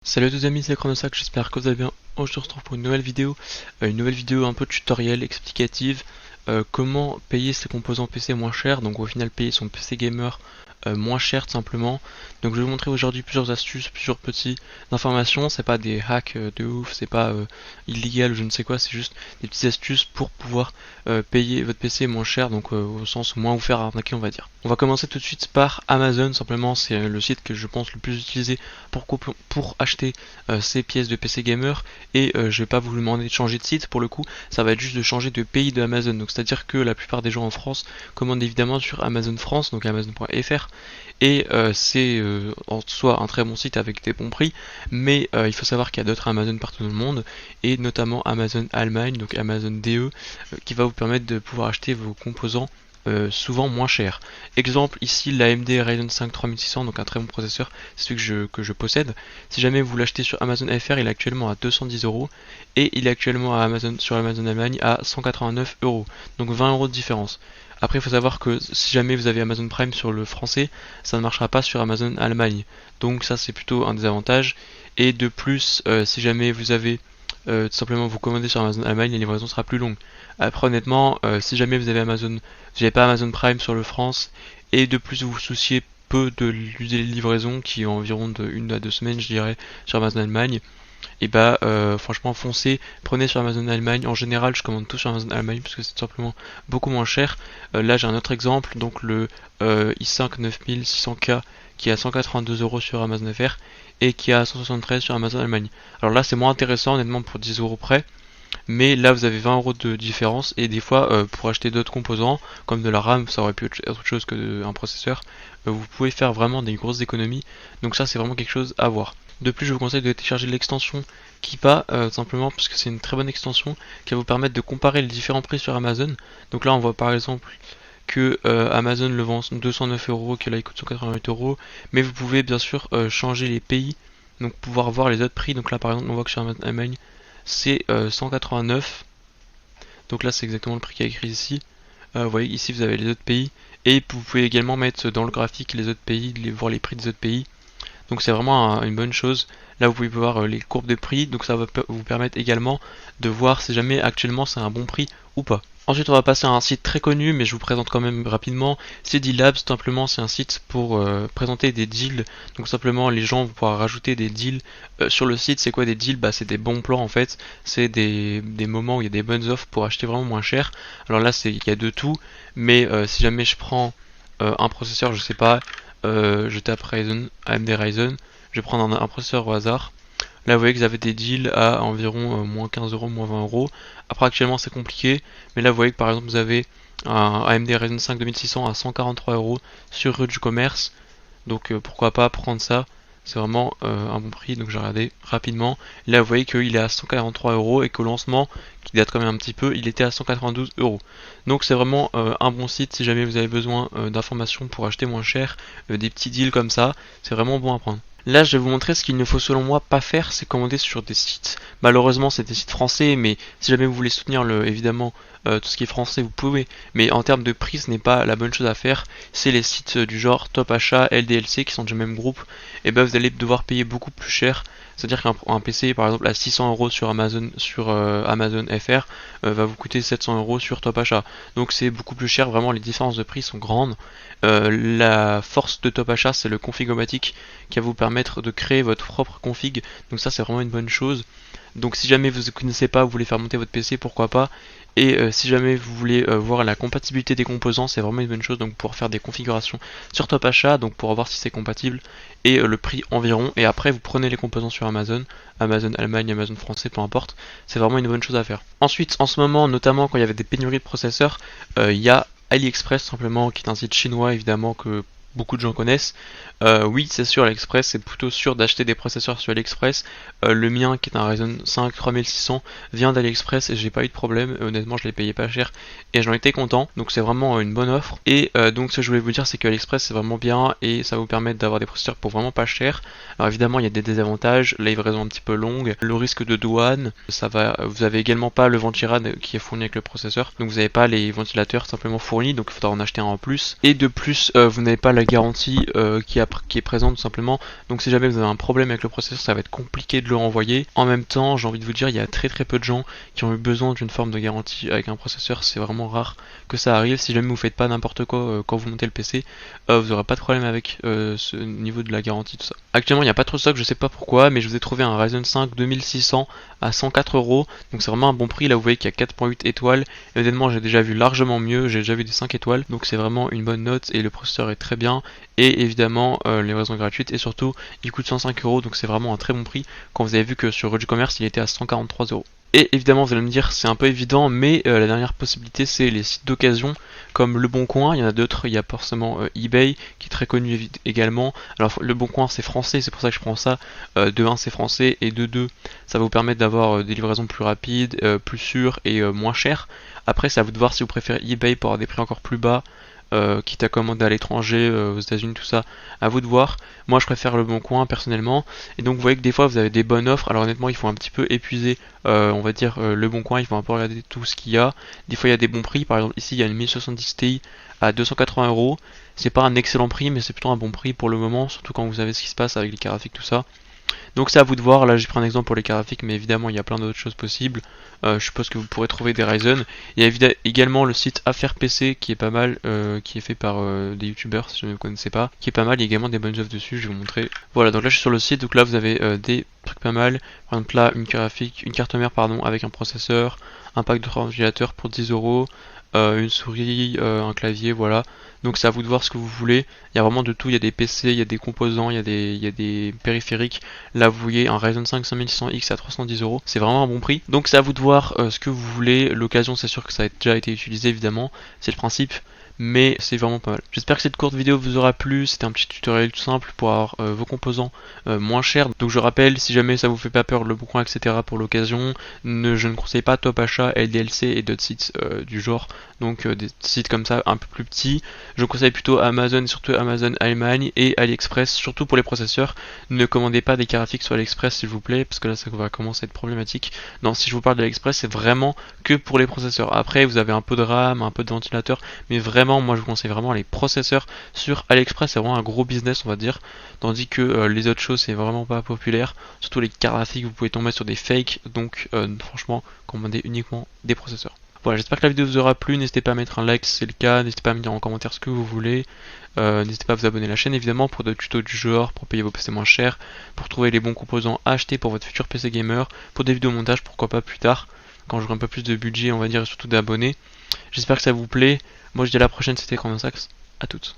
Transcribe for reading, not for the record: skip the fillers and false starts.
Salut à tous amis, c'est Chronosac, j'espère que vous allez bien. Aujourd'hui on se retrouve pour une nouvelle vidéo un peu tutoriel explicative, comment payer ses composants PC moins cher, donc au final payer son PC gamer moins cher tout simplement. Donc je vais vous montrer aujourd'hui plusieurs astuces, plusieurs petites informations, c'est pas des hacks de ouf, c'est pas illégal ou je ne sais quoi, c'est juste des petites astuces pour pouvoir payer votre PC moins cher, donc au sens moins vous faire arnaquer on va dire. On va commencer tout de suite par Amazon, simplement c'est le site que je pense le plus utilisé pour acheter ces pièces de PC gamer, et je vais pas vous demander de changer de site pour le coup, ça va être juste de changer de pays de Amazon. Donc c'est à dire que la plupart des gens en France commandent évidemment sur Amazon France, donc amazon.fr, et c'est en soi un très bon site avec des bons prix, mais il faut savoir qu'il y a d'autres Amazon partout dans le monde, et notamment Amazon Allemagne, donc Amazon DE, qui va vous permettre de pouvoir acheter vos composants souvent moins cher. Exemple ici l'AMD Ryzen 5 3600, donc un très bon processeur, c'est celui que je possède. Si jamais vous l'achetez sur Amazon FR, il est actuellement à 210 € et il est actuellement sur Amazon Allemagne à 189 €, donc 20 € de différence. Après il faut savoir que si jamais vous avez Amazon Prime sur le français, ça ne marchera pas sur Amazon Allemagne, donc ça c'est plutôt un désavantage. Et de plus, si jamais vous avez tout simplement vous commandez sur Amazon Allemagne, la livraison sera plus longue. Après honnêtement, si jamais vous n'avez pas Amazon Prime sur le France, et de plus vous vous souciez peu de livraison qui est environ de 1 à 2 semaines je dirais sur Amazon Allemagne, et bah franchement foncez, prenez sur Amazon Allemagne. En général je commande tout sur Amazon Allemagne parce que c'est tout simplement beaucoup moins cher. Là j'ai un autre exemple, donc le i5 9600K qui est à 182 € sur Amazon FR et qui est à 173 sur Amazon Allemagne. Alors là c'est moins intéressant honnêtement pour 10 € près, mais là vous avez 20 € de différence, et des fois pour acheter d'autres composants comme de la RAM, ça aurait pu être autre chose qu'un processeur, vous pouvez faire vraiment des grosses économies, donc ça c'est vraiment quelque chose à voir. De plus je vous conseille de télécharger l'extension Keepa, simplement parce que c'est une très bonne extension qui va vous permettre de comparer les différents prix sur Amazon. Donc là on voit par exemple que Amazon le vend 209 €, que là il coûte 188 €, mais vous pouvez bien sûr changer les pays, donc pouvoir voir les autres prix. Donc là par exemple on voit que sur Amazon Allemagne c'est 189, donc là c'est exactement le prix qui est écrit ici. Vous voyez ici vous avez les autres pays, et vous pouvez également mettre dans le graphique les autres pays, voir les prix des autres pays. Donc c'est vraiment une bonne chose. Là vous pouvez voir les courbes de prix, donc ça va vous permettre également de voir si jamais actuellement c'est un bon prix ou pas. Ensuite on va passer à un site très connu, mais je vous présente quand même rapidement, c'est D-Labs. Tout simplement c'est un site pour présenter des deals, donc simplement les gens vont pouvoir rajouter des deals sur le site. C'est quoi des deals? Bah c'est des bons plans en fait, c'est des moments où il y a des bonnes offres pour acheter vraiment moins cher. Alors là il y a de tout, mais si jamais je prends un processeur, je sais pas, je tape AMD Ryzen, je vais prendre un processeur au hasard. Là vous voyez que vous avez des deals à environ moins 15 €, moins 20 €. Après actuellement c'est compliqué, mais là vous voyez que par exemple vous avez un AMD Ryzen 5 2600 à 143 € sur rue du commerce. Donc pourquoi pas prendre ça, c'est vraiment un bon prix. Donc j'ai regardé rapidement, là vous voyez qu'il est à 143 € et qu'au lancement, qui date quand même un petit peu, il était à 192 €. Donc c'est vraiment un bon site si jamais vous avez besoin d'informations pour acheter moins cher, des petits deals comme ça, c'est vraiment bon à prendre. Là je vais vous montrer ce qu'il ne faut selon moi pas faire, c'est commander sur des sites. Malheureusement c'est des sites français, mais si jamais vous voulez soutenir évidemment tout ce qui est français vous pouvez. Mais en termes de prix ce n'est pas la bonne chose à faire. C'est les sites du genre Top Achat, LDLC qui sont du même groupe, et ben vous allez devoir payer beaucoup plus cher. C'est-à-dire qu'un PC par exemple à 600 € sur Amazon FR va vous coûter 700 € sur Top Achat. Donc c'est beaucoup plus cher, vraiment les différences de prix sont grandes. La force de Top Achat c'est le config-o-matic qui va vous permettre de créer votre propre config, donc ça c'est vraiment une bonne chose. Donc si jamais vous ne connaissez pas, vous voulez faire monter votre PC, pourquoi pas. Et si jamais vous voulez voir la compatibilité des composants, c'est vraiment une bonne chose, donc pour faire des configurations sur Top Achat, donc pour voir si c'est compatible, et le prix environ, et après vous prenez les composants sur Amazon Allemagne, Amazon français, peu importe, c'est vraiment une bonne chose à faire. Ensuite en ce moment, notamment quand il y avait des pénuries de processeurs, il y a AliExpress simplement, qui est un site chinois évidemment que beaucoup de gens connaissent. Oui, c'est sûr, AliExpress, c'est plutôt sûr d'acheter des processeurs sur AliExpress. Le mien, qui est un Ryzen 5 3600, vient d'AliExpress et j'ai pas eu de problème. Honnêtement, je l'ai payé pas cher et j'en étais content. Donc c'est vraiment une bonne offre. Et donc ce que je voulais vous dire, c'est que AliExpress c'est vraiment bien et ça va vous permettre d'avoir des processeurs pour vraiment pas cher. Alors évidemment, il y a des désavantages, la livraison un petit peu longue, le risque de douane, vous avez également pas le ventirad qui est fourni avec le processeur. Donc vous n'avez pas les ventilateurs simplement fournis, donc il faudra en acheter un en plus. Et de plus, vous n'avez pas la garantie qui est présente tout simplement. Donc si jamais vous avez un problème avec le processeur, ça va être compliqué de le renvoyer. En même temps, j'ai envie de vous dire, il y a très peu de gens qui ont eu besoin d'une forme de garantie avec un processeur. C'est vraiment rare que ça arrive. Si jamais vous faites pas n'importe quoi quand vous montez le PC, vous aurez pas de problème avec ce niveau de la garantie, tout ça. Actuellement, il n'y a pas trop de stock, je sais pas pourquoi, mais je vous ai trouvé un Ryzen 5 2600 à 104 €. Donc c'est vraiment un bon prix. Là, vous voyez qu'il y a 4.8 étoiles. Et honnêtement, j'ai déjà vu largement mieux. J'ai déjà vu des 5 étoiles. Donc c'est vraiment une bonne note et le processeur est très bien. Et évidemment, livraison gratuite. Et surtout, il coûte 105 €. Donc c'est vraiment un très bon prix. Quand vous avez vu que sur Rugicommerce, il était à 143 €. Et évidemment, vous allez me dire, c'est un peu évident, mais la dernière possibilité, c'est les sites d'occasion, comme Le Bon Coin. Il y en a d'autres, il y a forcément eBay, qui est très connu également. Alors, Le Bon Coin, c'est français, c'est pour ça que je prends ça. De 1, c'est français, et de 2, ça va vous permettre d'avoir des livraisons plus rapides, plus sûres et moins chères. Après, c'est à vous de voir si vous préférez eBay pour avoir des prix encore plus bas. Quitte à commander à l'étranger, aux États-Unis, tout ça, à vous de voir. Moi, je préfère Le Bon Coin personnellement. Et donc, vous voyez que des fois, vous avez des bonnes offres. Alors, honnêtement, il faut un petit peu épuiser, on va dire, Le Bon Coin. Il faut un peu regarder tout ce qu'il y a. Des fois, il y a des bons prix. Par exemple, ici, il y a une 1070 Ti à 280 €. C'est pas un excellent prix, mais c'est plutôt un bon prix pour le moment, surtout quand vous savez ce qui se passe avec les cartes graphiques, tout ça. Donc c'est à vous de voir. Là j'ai pris un exemple pour les cartes graphiques, mais évidemment il y a plein d'autres choses possibles. Je suppose que vous pourrez trouver des Ryzen. Il y a également le site Affaires PC qui est pas mal, qui est fait par des youtubeurs si je ne connaissais pas, qui est pas mal. Il y a également des bonnes offres dessus, je vais vous montrer. Voilà, donc là je suis sur le site, donc là vous avez des trucs pas mal. Par exemple là une carte mère pardon, avec un processeur, un pack de 3 ventilateurs pour 10 €. Une souris, un clavier, voilà. Donc c'est à vous de voir ce que vous voulez. Il y a vraiment de tout, il y a des PC, il y a des composants, il y a des périphériques. Là vous voyez un Ryzen 5 5600X à 310 €. C'est vraiment un bon prix. Donc c'est à vous de voir ce que vous voulez. L'occasion c'est sûr que ça a déjà été utilisé évidemment. C'est le principe. Mais c'est vraiment pas mal. J'espère que cette courte vidéo vous aura plu. C'était un petit tutoriel tout simple pour avoir vos composants moins chers. Donc je rappelle, si jamais ça vous fait pas peur, Le Bon Coin, etc. pour l'occasion, je ne conseille pas Top Achat, LDLC et d'autres sites du genre. Donc des sites comme ça un peu plus petits. Je conseille plutôt Amazon, surtout Amazon Allemagne et AliExpress, surtout pour les processeurs. Ne commandez pas des cartes graphiques sur AliExpress s'il vous plaît, parce que là ça va commencer à être problématique. Non, si je vous parle d'AliExpress, c'est vraiment que pour les processeurs. Après vous avez un peu de RAM, un peu de ventilateur, mais vraiment moi je vous conseille vraiment les processeurs sur AliExpress. C'est vraiment un gros business on va dire, tandis que les autres choses c'est vraiment pas populaire. Surtout les cartes graphiques, vous pouvez tomber sur des fakes, donc franchement commandez uniquement des processeurs. Voilà, j'espère que la vidéo vous aura plu. N'hésitez pas à mettre un like si c'est le cas, n'hésitez pas à me dire en commentaire ce que vous voulez. N'hésitez pas à vous abonner à la chaîne évidemment pour d'autres tutos du genre, pour payer vos PC moins cher, pour trouver les bons composants à acheter pour votre futur PC gamer, pour des vidéos montage, pourquoi pas plus tard, quand j'aurai un peu plus de budget on va dire et surtout d'abonnés. J'espère que ça vous plaît. Moi je dis à la prochaine, c'était Sax, à toutes.